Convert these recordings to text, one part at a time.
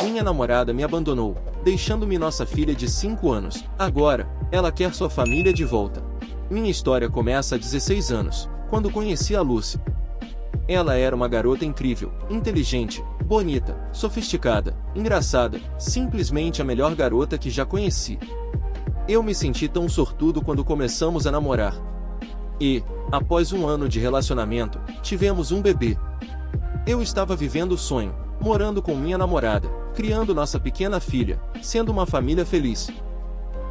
Minha namorada me abandonou, deixando-me nossa filha de 5 anos. Agora, ela quer sua família de volta. Minha história começa há 16 anos, quando conheci a Lucy. Ela era uma garota incrível, inteligente, bonita, sofisticada, engraçada, simplesmente a melhor garota que já conheci. Eu me senti tão sortudo quando começamos a namorar. E, após um ano de relacionamento, tivemos um bebê. Eu estava vivendo o sonho, morando com minha namorada, criando nossa pequena filha, sendo uma família feliz.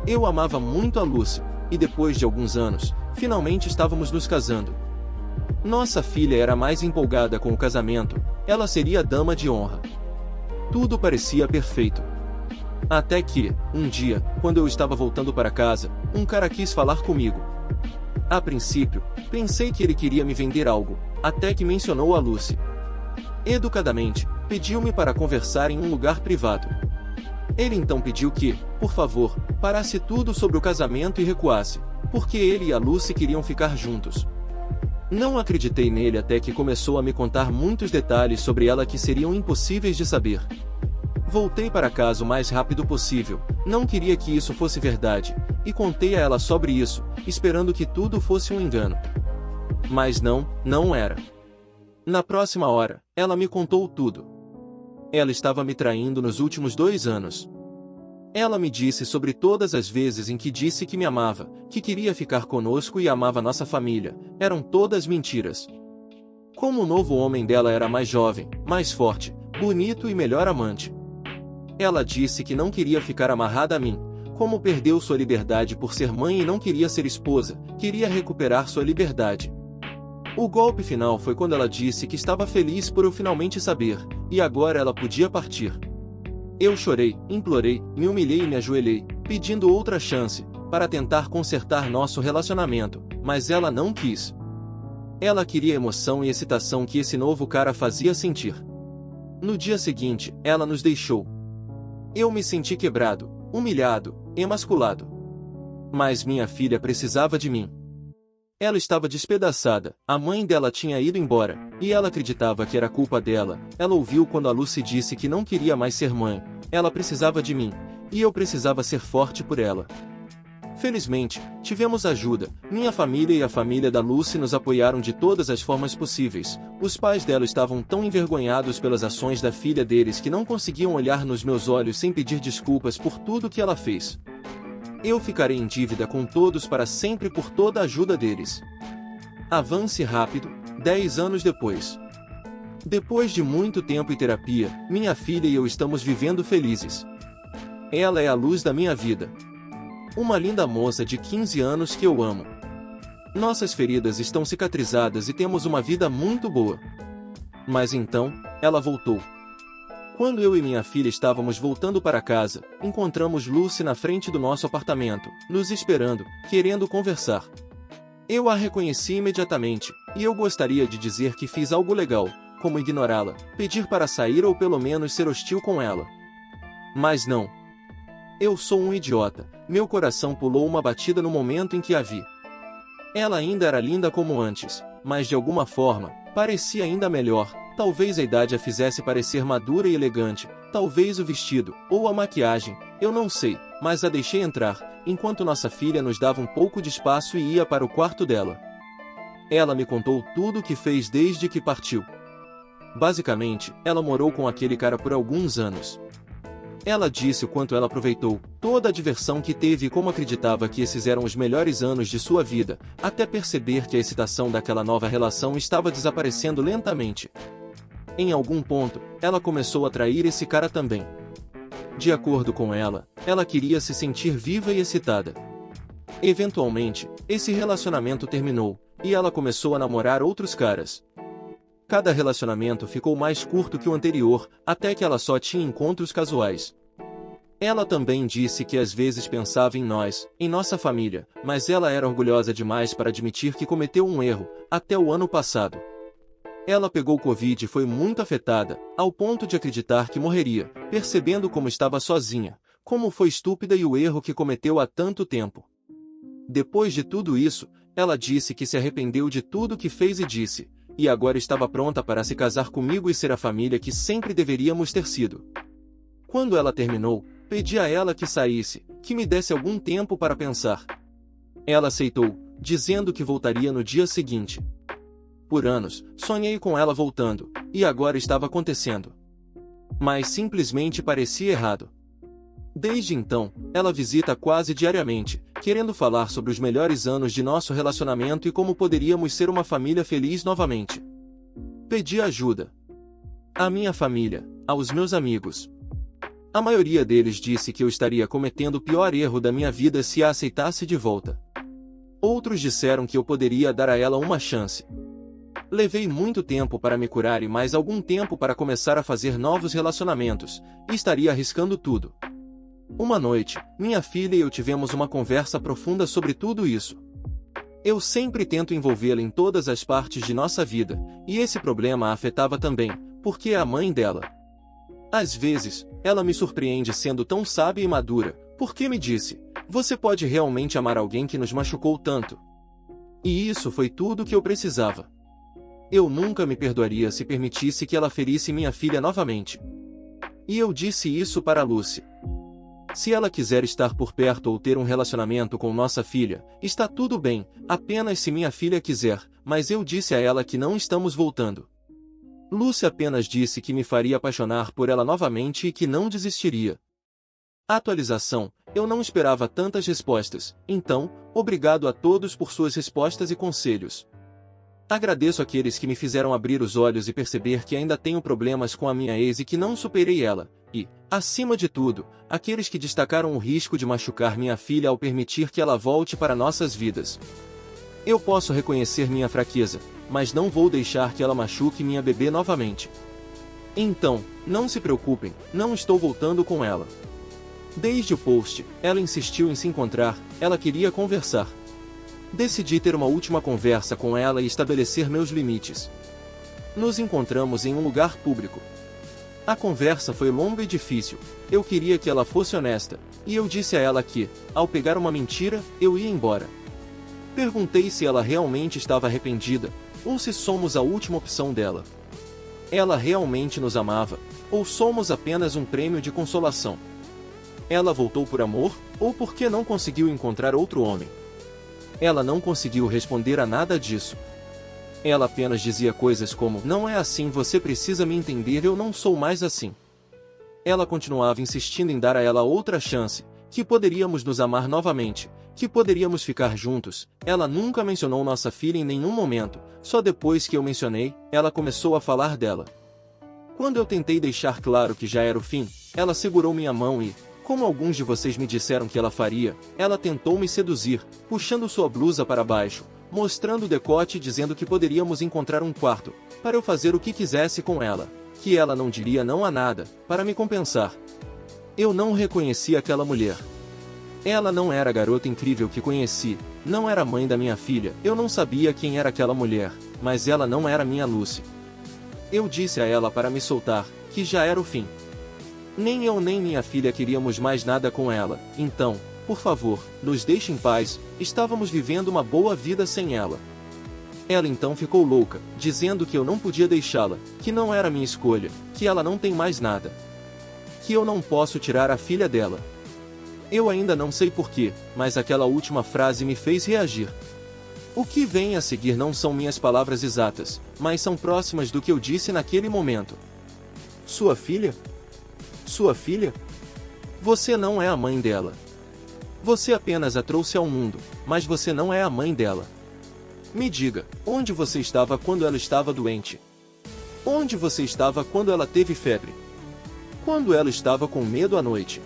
Eu amava muito a Lucy, e depois de alguns anos, finalmente estávamos nos casando. Nossa filha era mais empolgada com o casamento, ela seria a dama de honra. Tudo parecia perfeito. Até que, um dia, quando eu estava voltando para casa, um cara quis falar comigo. A princípio, pensei que ele queria me vender algo, até que mencionou a Lucy. Educadamente, pediu-me para conversar em um lugar privado. Ele então pediu que, por favor, parasse tudo sobre o casamento e recuasse, porque ele e a Lucy queriam ficar juntos. Não acreditei nele até que começou a me contar muitos detalhes sobre ela que seriam impossíveis de saber. Voltei para casa o mais rápido possível, não queria que isso fosse verdade, e contei a ela sobre isso, esperando que tudo fosse um engano. Mas não era. Na próxima hora, ela me contou tudo. Ela estava me traindo nos últimos 2 anos. Ela me disse sobre todas as vezes em que disse que me amava, que queria ficar conosco e amava nossa família. Eram todas mentiras. Como o novo homem dela era mais jovem, mais forte, bonito e melhor amante. Ela disse que não queria ficar amarrada a mim, como perdeu sua liberdade por ser mãe e não queria ser esposa, queria recuperar sua liberdade. O golpe final foi quando ela disse que estava feliz por eu finalmente saber, e agora ela podia partir. Eu chorei, implorei, me humilhei e me ajoelhei, pedindo outra chance, para tentar consertar nosso relacionamento, mas ela não quis. Ela queria a emoção e excitação que esse novo cara fazia sentir. No dia seguinte, ela nos deixou. Eu me senti quebrado, humilhado, emasculado. Mas minha filha precisava de mim. Ela estava despedaçada, a mãe dela tinha ido embora, e ela acreditava que era culpa dela. Ela ouviu quando a Lucy disse que não queria mais ser mãe. Ela precisava de mim, e eu precisava ser forte por ela. Felizmente, tivemos ajuda. Minha família e a família da Lucy nos apoiaram de todas as formas possíveis. Os pais dela estavam tão envergonhados pelas ações da filha deles que não conseguiam olhar nos meus olhos sem pedir desculpas por tudo que ela fez. Eu ficarei em dívida com todos para sempre por toda a ajuda deles. Avance rápido, 10 anos depois. Depois de muito tempo e terapia, minha filha e eu estamos vivendo felizes. Ela é a luz da minha vida. Uma linda moça de 15 anos que eu amo. Nossas feridas estão cicatrizadas e temos uma vida muito boa. Mas então, ela voltou. Quando eu e minha filha estávamos voltando para casa, encontramos Lucy na frente do nosso apartamento, nos esperando, querendo conversar. Eu a reconheci imediatamente, e eu gostaria de dizer que fiz algo legal, como ignorá-la, pedir para sair ou pelo menos ser hostil com ela. Mas não. Eu sou um idiota, meu coração pulou uma batida no momento em que a vi. Ela ainda era linda como antes, mas de alguma forma, parecia ainda melhor. Talvez a idade a fizesse parecer madura e elegante, talvez o vestido, ou a maquiagem, eu não sei, mas a deixei entrar, enquanto nossa filha nos dava um pouco de espaço e ia para o quarto dela. Ela me contou tudo o que fez desde que partiu. Basicamente, ela morou com aquele cara por alguns anos. Ela disse o quanto ela aproveitou, toda a diversão que teve e como acreditava que esses eram os melhores anos de sua vida, até perceber que a excitação daquela nova relação estava desaparecendo lentamente. Em algum ponto, ela começou a trair esse cara também. De acordo com ela, ela queria se sentir viva e excitada. Eventualmente, esse relacionamento terminou, e ela começou a namorar outros caras. Cada relacionamento ficou mais curto que o anterior, até que ela só tinha encontros casuais. Ela também disse que às vezes pensava em nós, em nossa família, mas ela era orgulhosa demais para admitir que cometeu um erro, até o ano passado. Ela pegou Covid e foi muito afetada, ao ponto de acreditar que morreria, percebendo como estava sozinha, como foi estúpida e o erro que cometeu há tanto tempo. Depois de tudo isso, ela disse que se arrependeu de tudo que fez e disse, e agora estava pronta para se casar comigo e ser a família que sempre deveríamos ter sido. Quando ela terminou, pedi a ela que saísse, que me desse algum tempo para pensar. Ela aceitou, dizendo que voltaria no dia seguinte. Por anos, sonhei com ela voltando, e agora estava acontecendo. Mas simplesmente parecia errado. Desde então, ela visita quase diariamente, querendo falar sobre os melhores anos de nosso relacionamento e como poderíamos ser uma família feliz novamente. Pedi ajuda à minha família, aos meus amigos. A maioria deles disse que eu estaria cometendo o pior erro da minha vida se a aceitasse de volta. Outros disseram que eu poderia dar a ela uma chance. Levei muito tempo para me curar e mais algum tempo para começar a fazer novos relacionamentos, e estaria arriscando tudo. Uma noite, minha filha e eu tivemos uma conversa profunda sobre tudo isso. Eu sempre tento envolvê-la em todas as partes de nossa vida, e esse problema a afetava também, porque é a mãe dela. Às vezes, ela me surpreende sendo tão sábia e madura, porque me disse: "Você pode realmente amar alguém que nos machucou tanto?" E isso foi tudo o que eu precisava. Eu nunca me perdoaria se permitisse que ela ferisse minha filha novamente. E eu disse isso para Lucy. Se ela quiser estar por perto ou ter um relacionamento com nossa filha, está tudo bem, apenas se minha filha quiser, mas eu disse a ela que não estamos voltando. Lucy apenas disse que me faria apaixonar por ela novamente e que não desistiria. Atualização: eu não esperava tantas respostas, então, obrigado a todos por suas respostas e conselhos. Agradeço àqueles que me fizeram abrir os olhos e perceber que ainda tenho problemas com a minha ex e que não superei ela, e, acima de tudo, àqueles que destacaram o risco de machucar minha filha ao permitir que ela volte para nossas vidas. Eu posso reconhecer minha fraqueza, mas não vou deixar que ela machuque minha bebê novamente. Então, não se preocupem, não estou voltando com ela. Desde o post, ela insistiu em se encontrar, ela queria conversar. Decidi ter uma última conversa com ela e estabelecer meus limites. Nos encontramos em um lugar público. A conversa foi longa e difícil, eu queria que ela fosse honesta, e eu disse a ela que, ao pegar uma mentira, eu ia embora. Perguntei se ela realmente estava arrependida, ou se somos a última opção dela. Ela realmente nos amava, ou somos apenas um prêmio de consolação? Ela voltou por amor, ou porque não conseguiu encontrar outro homem? Ela não conseguiu responder a nada disso. Ela apenas dizia coisas como: "Não é assim, você precisa me entender, eu não sou mais assim." Ela continuava insistindo em dar a ela outra chance, que poderíamos nos amar novamente, que poderíamos ficar juntos. Ela nunca mencionou nossa filha em nenhum momento, só depois que eu mencionei, ela começou a falar dela. Quando eu tentei deixar claro que já era o fim, ela segurou minha mão e, como alguns de vocês me disseram que ela faria, ela tentou me seduzir, puxando sua blusa para baixo, mostrando o decote e dizendo que poderíamos encontrar um quarto, para eu fazer o que quisesse com ela, que ela não diria não a nada, para me compensar. Eu não reconheci aquela mulher. Ela não era a garota incrível que conheci, não era a mãe da minha filha, eu não sabia quem era aquela mulher, mas ela não era minha Lucy. Eu disse a ela para me soltar, que já era o fim. Nem eu nem minha filha queríamos mais nada com ela, então, por favor, nos deixe em paz, estávamos vivendo uma boa vida sem ela. Ela então ficou louca, dizendo que eu não podia deixá-la, que não era minha escolha, que ela não tem mais nada. Que eu não posso tirar a filha dela. Eu ainda não sei porquê, mas aquela última frase me fez reagir. O que vem a seguir não são minhas palavras exatas, mas são próximas do que eu disse naquele momento. Sua filha? Sua filha? Você não é a mãe dela. Você apenas a trouxe ao mundo, mas você não é a mãe dela. Me diga, onde você estava quando ela estava doente? Onde você estava quando ela teve febre? Quando ela estava com medo à noite?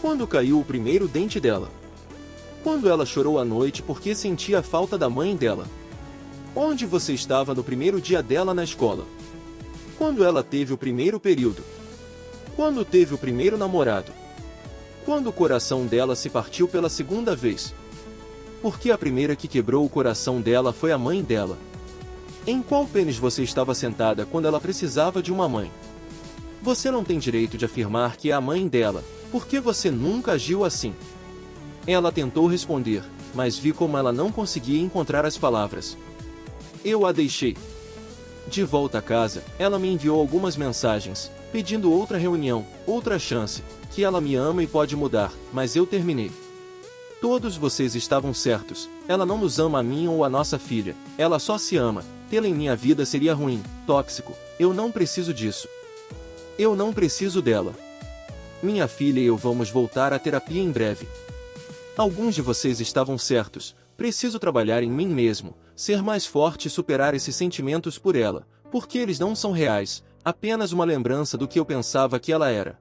Quando caiu o primeiro dente dela? Quando ela chorou à noite porque sentia a falta da mãe dela? Onde você estava no primeiro dia dela na escola? Quando ela teve o primeiro período? Quando teve o primeiro namorado? Quando o coração dela se partiu pela segunda vez? Porque a primeira que quebrou o coração dela foi a mãe dela. Em qual pênis você estava sentada quando ela precisava de uma mãe? Você não tem direito de afirmar que é a mãe dela, porque você nunca agiu assim. Ela tentou responder, mas vi como ela não conseguia encontrar as palavras. Eu a deixei. De volta a casa, ela me enviou algumas mensagens, pedindo outra reunião, outra chance, que ela me ama e pode mudar, mas eu terminei. Todos vocês estavam certos, ela não nos ama a mim ou a nossa filha, ela só se ama, tê-la em minha vida seria ruim, tóxico, eu não preciso disso. Eu não preciso dela. Minha filha e eu vamos voltar à terapia em breve. Alguns de vocês estavam certos, preciso trabalhar em mim mesmo, ser mais forte e superar esses sentimentos por ela, porque eles não são reais, apenas uma lembrança do que eu pensava que ela era.